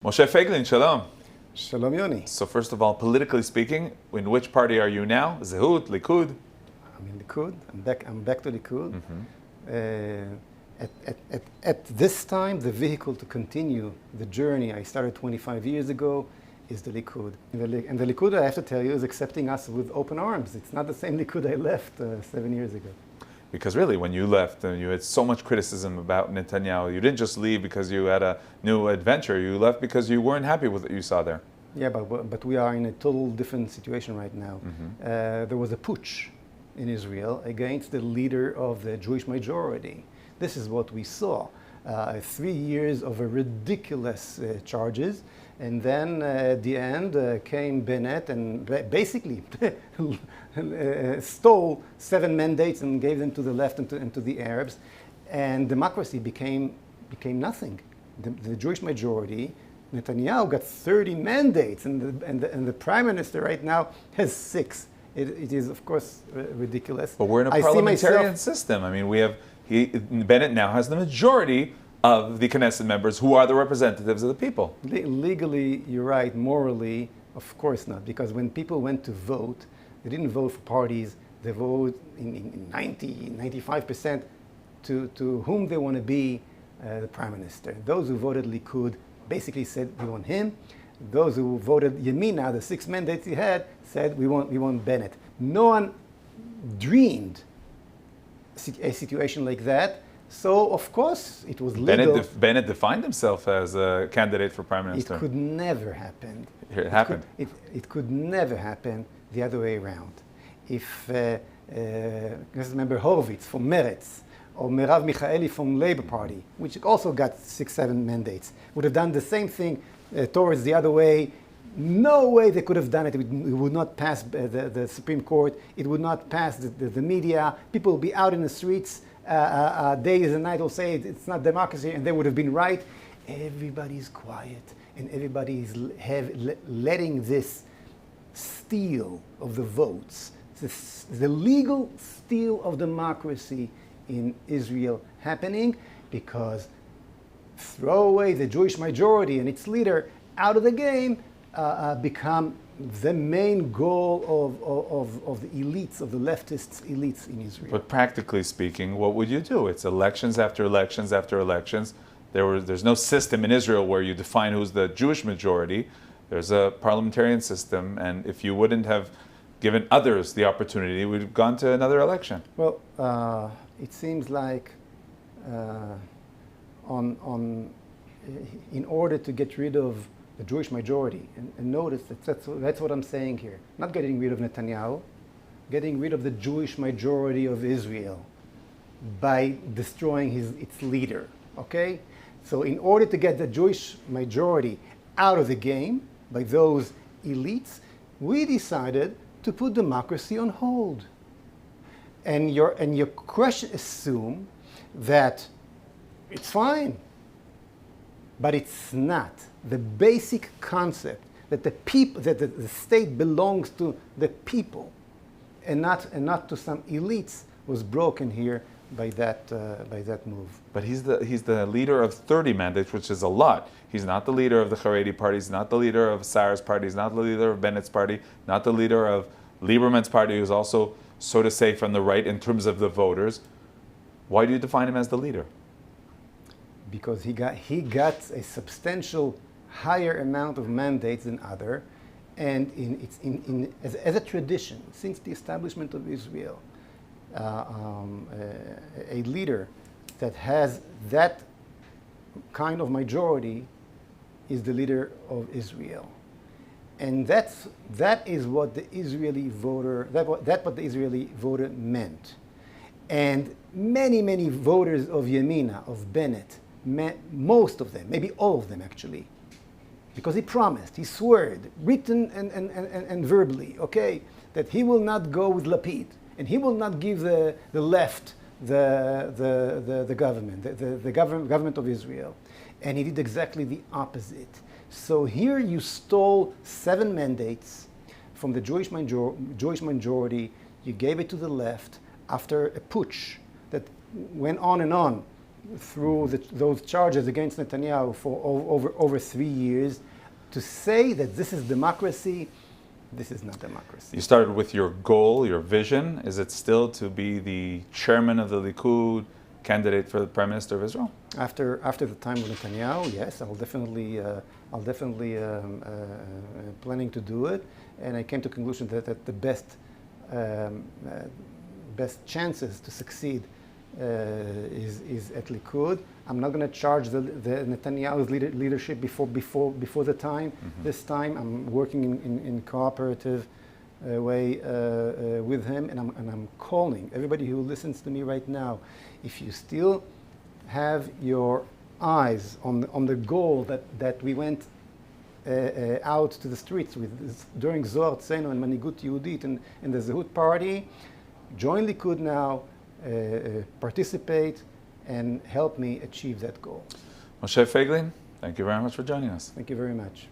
Moshe Feiglin, shalom. Shalom Yoni. So first of all, politically speaking, in which party are you now? Zehut, Likud? I'm in Likud. I'm back to Likud. At this time, the vehicle to continue the journey I started 25 years ago is the Likud. And the Likud, I have to tell you, is accepting us with open arms. It's not the same Likud I left 7 years ago. Because really, when you left, you had so much criticism about Netanyahu. You didn't just leave because you had a new adventure. You left because you weren't happy with what you saw there. Yeah, but we are in a total different situation right now. There was a putsch in Israel against the leader of the Jewish majority. This is what we saw. 3 years of ridiculous charges. And then at the end came Bennett and basically stole 7 mandates and gave them to the left and to the Arabs. And democracy became nothing. The Jewish majority, Netanyahu got 30 mandates and the prime minister right now has 6. It is, of course, ridiculous. But we're in a parliamentarian system. I mean, Bennett now has the majority of the Knesset members who are the representatives of the people. Legally, you're right. Morally, of course not. Because when people went to vote, they didn't vote for parties. They voted in 95% to whom they want to be the prime minister. Those who voted Likud basically said, we want him. Those who voted Yamina, the 6 mandates he had, said, we want Bennett. No one dreamed a situation like that. So, of course, it was legal. Bennett defined himself as a candidate for prime minister. It could never happen. It happened. It could never happen the other way around. If member Horowitz from Meretz or Merav Michaeli from Labour Party, which also got 6-7 mandates, would have done the same thing towards the other way, no way they could have done it. It would not pass the Supreme Court. It would not pass the media. People would be out in the streets days and night will say it's not democracy, and they would have been right. Everybody's quiet, and everybody's letting this steal of the votes, the legal steal of democracy in Israel happening, because throw away the Jewish majority and its leader out of the game become the main goal of the elites, of the leftist elites in Israel. But practically speaking, what would you do? It's elections after elections after elections. There's no system in Israel where you define who's the Jewish majority. There's a parliamentarian system, and if you wouldn't have given others the opportunity, we'd have gone to another election. Well, it seems like in order to get rid of the Jewish majority, and notice that's what I'm saying here. Not getting rid of Netanyahu, getting rid of the Jewish majority of Israel by destroying its leader, okay? So in order to get the Jewish majority out of the game by those elites, we decided to put democracy on hold. And your question assume that it's fine, but it's not. The basic concept that the state belongs to the people, and not to some elites, was broken here by that move. But he's the leader of 30 mandates, which is a lot. He's not the leader of the Haredi party. He's not the leader of Sarah's party. He's not the leader of Bennett's party. Not the leader of Lieberman's party, who's also, so to say, from the right in terms of the voters. Why do you define him as the leader? Because he got a substantial higher amount of mandates than other, and as a tradition since the establishment of Israel, a leader that has that kind of majority is the leader of Israel, and that is what the Israeli voter what the Israeli voter meant, and many voters of Yamina, of Bennett, most of them, maybe all of them actually, because he promised, he swore, written and verbally, okay, that he will not go with Lapid, and he will not give the left the government, the government of Israel. And he did exactly the opposite. So here you stole 7 mandates from the Jewish majority, you gave it to the left after a putsch that went on and on through those charges against Netanyahu for over 3 years. To say that this is democracy, this is not democracy. You started with your goal, your vision. Is it still to be the chairman of the Likud, candidate for the Prime Minister of Israel? After the time of Netanyahu, yes, I'll definitely planning to do it, and I came to the conclusion that the best chances to succeed is at Likud. I'm not going to charge the Netanyahu's leadership before the time. Mm-hmm. This time, I'm working in cooperative way with him, and I'm calling everybody who listens to me right now. If you still have your eyes on the goal that we went out to the streets with during Zohar Tzenu and Manigut Yehudit and the Zehut Party, join Likud now, participate, and help me achieve that goal. Moshe Feiglin, thank you very much for joining us. Thank you very much.